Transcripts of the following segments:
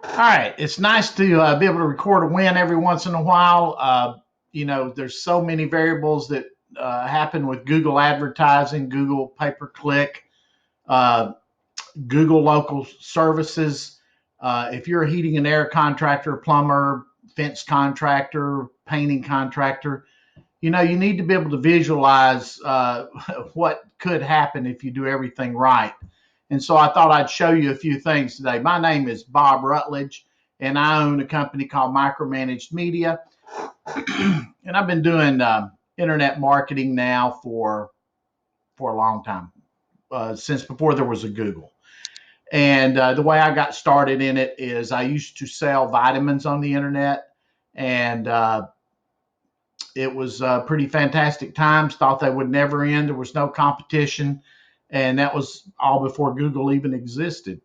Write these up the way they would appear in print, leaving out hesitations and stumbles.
All right, it's nice to be able to record a win every once in a while. There's so many variables that happen with Google advertising, Google pay per click, uh, Google local services. If you're a heating and air contractor, plumber, fence contractor, painting contractor, you need to be able to visualize what could happen if you do everything right. And so I thought I'd show you a few things today. My name is Bob Rutledge, and I own a company called Micromanaged Media. And I've been doing internet marketing now for a long time, since before there was a Google. And the way I got started in it is I used to sell vitamins on the internet, and it was pretty fantastic times. Thought they would never end. There was no competition, and that was all before Google even existed.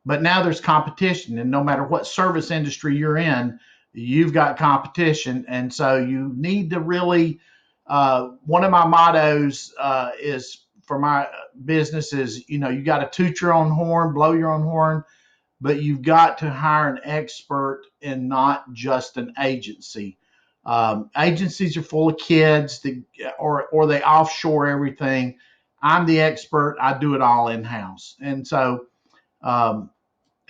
But now there's competition, and no matter what service industry you're in, you've got competition, and so you need to really. One of my mottos is for my business is, you got to toot your own horn, blow your own horn, but you've got to hire an expert and not just an agency. Agencies are full of kids that, or they offshore everything. I'm the expert. I do it all in house, and so. Um,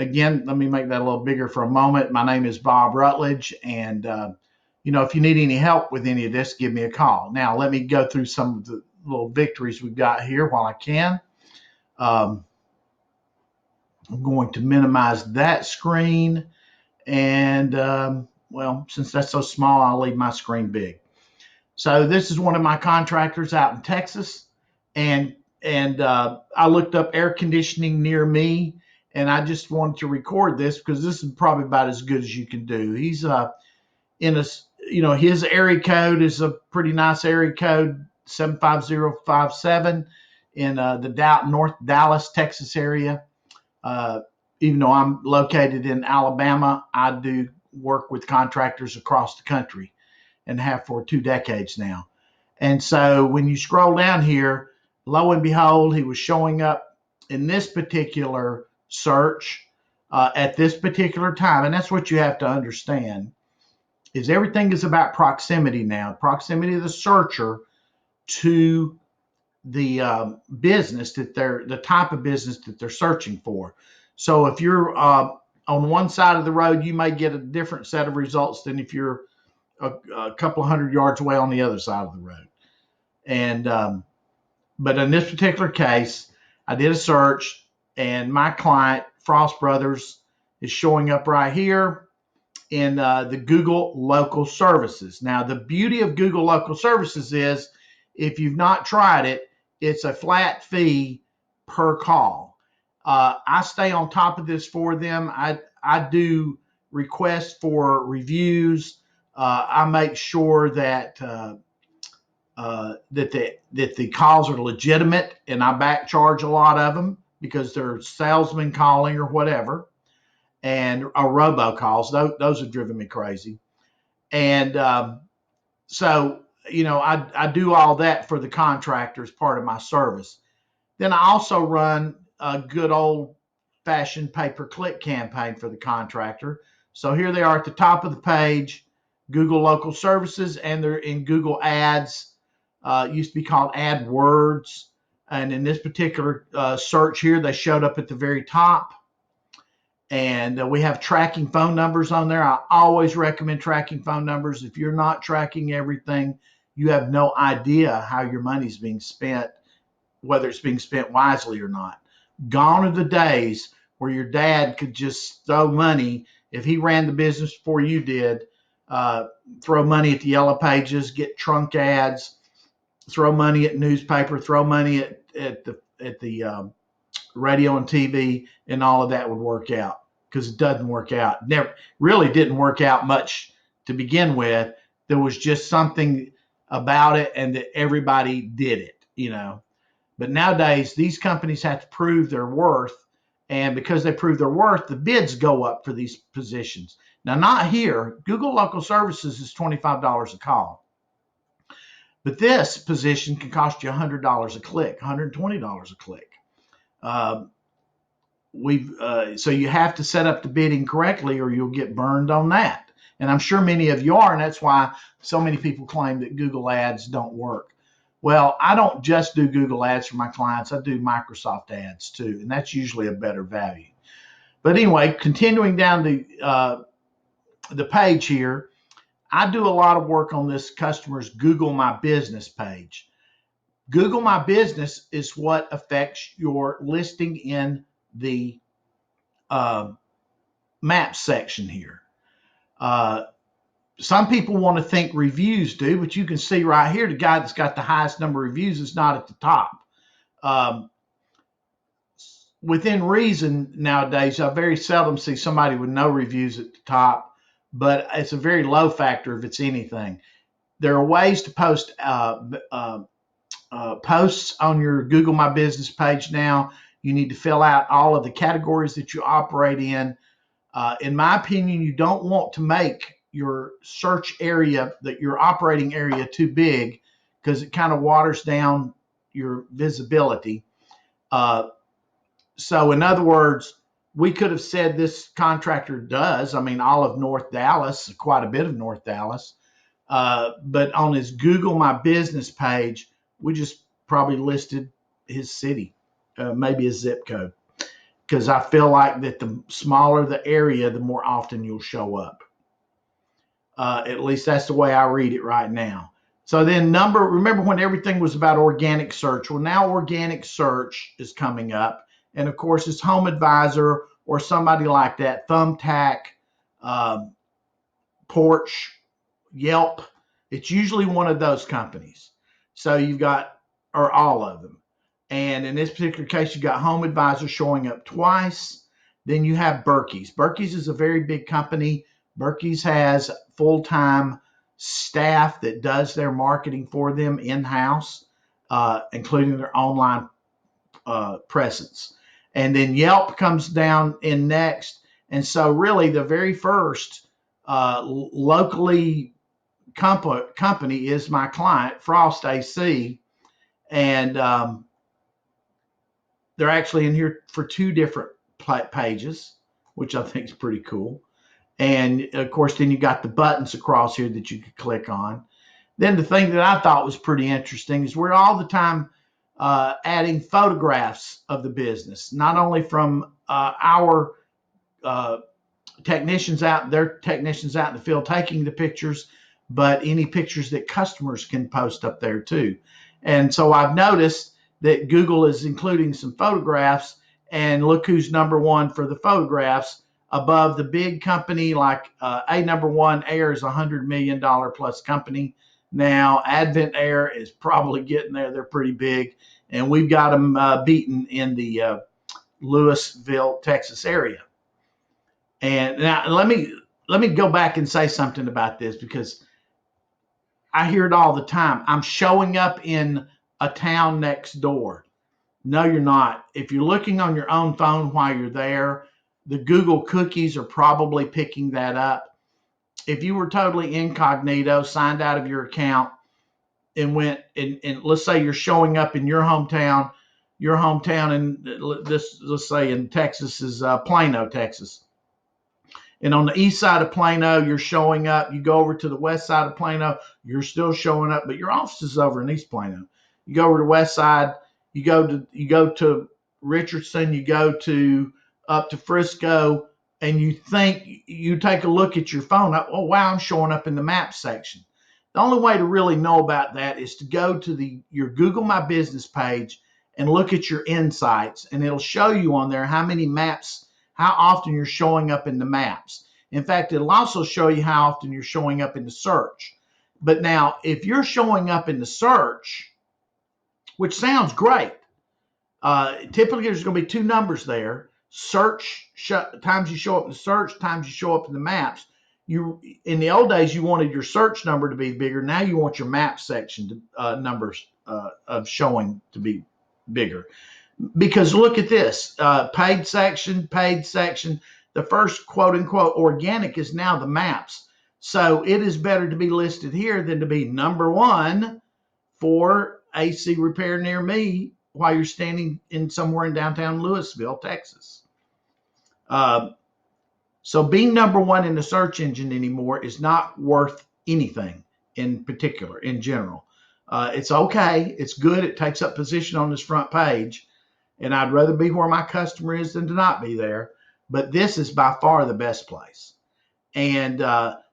Again, let me make that a little bigger for a moment. My name is Bob Rutledge, and if you need any help with any of this, give me a call. Now, let me go through some of the little victories we've got here while I can. Um, I'm going to minimize that screen, and since that's so small, I'll leave my screen big. So this is one of my contractors out in Texas, and I looked up air conditioning near me, and I just wanted to record this because this is probably about as good as you can do. He's in a his area code is a pretty nice area code 75057 in the North Dallas, Texas area. Uh, Even though I'm located in Alabama, I do work with contractors across the country and have for 2 decades now. And so when you scroll down here, lo and behold, he was showing up in this particular search at this particular time. And that's what you have to understand is everything is about proximity now, proximity of the searcher to the business the type of business that they're searching for. So if you're on one side of the road, you may get a different set of results than if you're a couple of hundred yards away on the other side of the road. And but in this particular case, I did a search, and my client, Frost Brothers, is showing up right here in the Google Local Services. Now, the beauty of Google Local Services is if you've not tried it, it's a flat fee per call. I stay on top of this for them. I do requests for reviews. I make sure that that the calls are legitimate, and I back charge a lot of them because they're salesmen calling or whatever, and robocalls. Those have driven me crazy. And so I do all that for the contractor as part of my service. Then I also run a good old fashioned pay-per-click campaign for the contractor. So here they are at the top of the page, Google Local Services, and they're in Google Ads. Used to be called AdWords. And in this particular search here, they showed up at the very top. And we have tracking phone numbers on there. I always recommend tracking phone numbers. If you're not tracking everything, you have no idea how your money's being spent, whether it's being spent wisely or not. Gone are the days where your dad could just throw money, if he ran the business before you did, throw money at the yellow pages, get trunk ads, throw money at newspaper, throw money at the radio and TV, and all of that would work out, because it doesn't work out. Never really didn't work out much to begin with. There was just something about it, and that everybody did it. But nowadays, these companies have to prove their worth, and because they prove their worth, the bids go up for these positions. Now, not here. Google Local Services is $25 a call. But this position can cost you $100 a click, $120 a click. Uh, So you have to set up the bidding correctly or you'll get burned on that. And I'm sure many of you are, and that's why so many people claim that Google ads don't work. Well, I don't just do Google ads for my clients. I do Microsoft ads too, and that's usually a better value. But anyway, continuing down the page here, I do a lot of work on this customer's Google My Business page. Google My Business is what affects your listing in the Maps section here. Some people want to think reviews do, but you can see right here, the guy that's got the highest number of reviews is not at the top. Within reason nowadays, I very seldom see somebody with no reviews at the top, but it's a very low factor if it's anything. There are ways to post posts on your Google My Business page now. You need to fill out all of the categories that you operate in. In my opinion, you don't want to make your search area, your operating area, too big because it kind of waters down your visibility. So in other words, we could have said this contractor does, I mean, all of North Dallas, quite a bit of North Dallas. But on his Google My Business page, we just probably listed his city, maybe his zip code, because I feel like that the smaller the area, the more often you'll show up. At least that's the way I read it right now. So then remember when everything was about organic search? Well, now organic search is coming up. And of course, it's Home Advisor or somebody like that, Thumbtack, Porch, Yelp. It's usually one of those companies. So you've got, or all of them. And in this particular case, you got Home Advisor showing up twice. Then you have Berkey's. Berkey's is a very big company. Berkey's has full-time staff that does their marketing for them in-house, including their online presence. And then Yelp comes down in next. And so really the very first locally company is my client, Frost AC. And they're actually in here for two different pages, which I think is pretty cool. And of course, then you got the buttons across here that you could click on. Then the thing that I thought was pretty interesting is we're all the time adding photographs of the business, not only from our technicians out in the field taking the pictures, but any pictures that customers can post up there too. And so I've noticed that Google is including some photographs, and look who's number one for the photographs above the big company like number one Air is $100 million plus company. Now Advent Air is probably getting there. They're pretty big, and we've got them beaten in the Lewisville, Texas area. And now let me go back and say something about this because I hear it all the time. I'm showing up in a town next door. No, you're not. If you're looking on your own phone while you're there, the Google cookies are probably picking that up. If you were totally incognito, signed out of your account, and went and let's say you're showing up in your hometown in this, let's say in Texas is Plano, Texas. And on the east side of Plano, you're showing up. You go over to the west side of Plano, you're still showing up, but your office is over in East Plano. You go over to the west side, you go to Richardson, you go to up to Frisco, and you take a look at your phone. Oh wow, I'm showing up in the map section. The only way to really know about that is to go to your Google My Business page and look at your insights, and it'll show you on there how many maps, how often you're showing up in the maps. In fact, it'll also show you how often you're showing up in the search. But now, if you're showing up in the search, which sounds great, typically there's going to be two numbers there. Search, times you show up in the search, times you show up in the maps. In the old days, you wanted your search number to be bigger. Now you want your map section numbers of showing to be bigger. Because look at this, paid section. The first quote unquote organic is now the maps. So it is better to be listed here than to be number one for AC repair near me while you're standing somewhere in downtown Lewisville, Texas. Uh, so being number one in the search engine anymore is not worth anything in particular, in general. It's okay. It's good. It takes up position on this front page. And I'd rather be where my customer is than to not be there. But this is by far the best place. And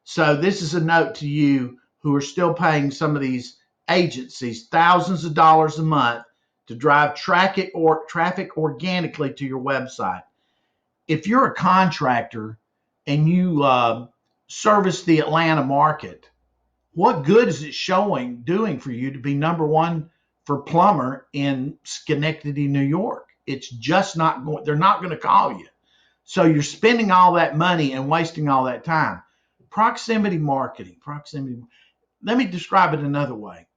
so this is a note to you who are still paying some of these agencies thousands of dollars a month to drive traffic organically to your website. If you're a contractor and you service the Atlanta market, what good is it doing for you to be number one for plumber in Schenectady, New York? It's just not going, they're not going to call you. So you're spending all that money and wasting all that time. Proximity marketing, proximity. Let me describe it another way.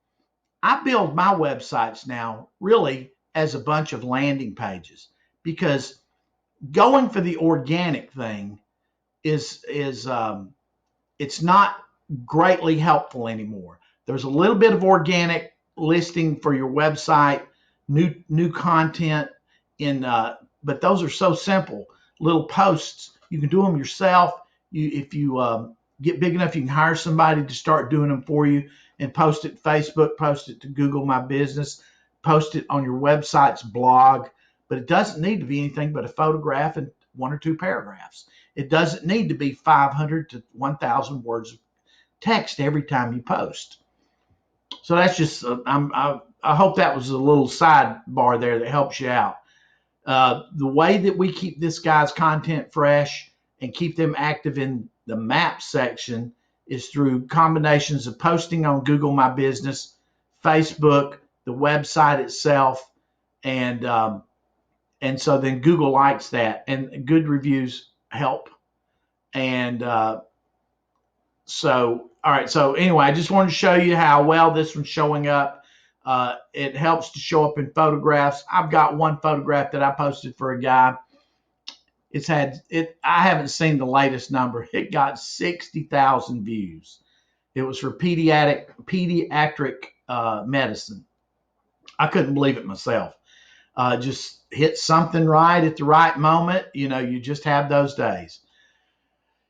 I build my websites now really as a bunch of landing pages because going for the organic thing is it's not greatly helpful anymore. There's a little bit of organic listing for your website, new content but those are so simple. Little posts, you can do them yourself. If you get big enough, you can hire somebody to start doing them for you and post it to Facebook, post it to Google My Business, post it on your website's blog. But it doesn't need to be anything but a photograph and one or two paragraphs. It doesn't need to be 500 to 1,000 words of text every time you post. So that's just, I hope that was a little sidebar there that helps you out. The way that we keep this guy's content fresh and keep them active in the map section is through combinations of posting on Google My Business, Facebook, the website itself, and so then Google likes that, and good reviews help. And so, all right. So anyway, I just wanted to show you how well this one's showing up. It helps to show up in photographs. I've got one photograph that I posted for a guy. I haven't seen the latest number. It got 60,000 views. It was for pediatric medicine. I couldn't believe it myself. Just hit something right at the right moment. You just have those days.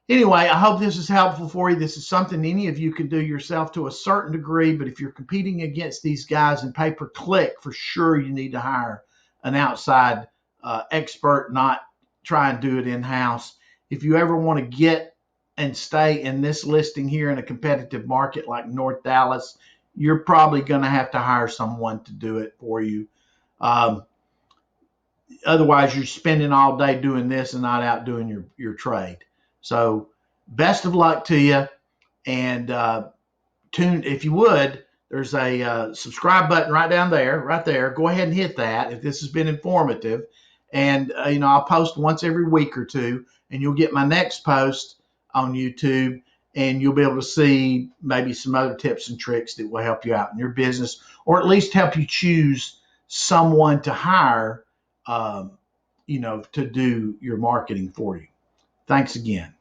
Anyway, I hope this is helpful for you. This is something any of you can do yourself to a certain degree, but if you're competing against these guys in pay-per-click, for sure you need to hire an outside expert, not try and do it in-house. If you ever want to get and stay in this listing here in a competitive market like North Dallas, you're probably going to have to hire someone to do it for you. Otherwise, you're spending all day doing this and not out doing your trade. So best of luck to you. And if you would, there's a subscribe button right there. Go ahead and hit that if this has been informative. And, I'll post once every week or two, and you'll get my next post on YouTube, and you'll be able to see maybe some other tips and tricks that will help you out in your business, or at least help you choose someone to hire, to do your marketing for you. Thanks again.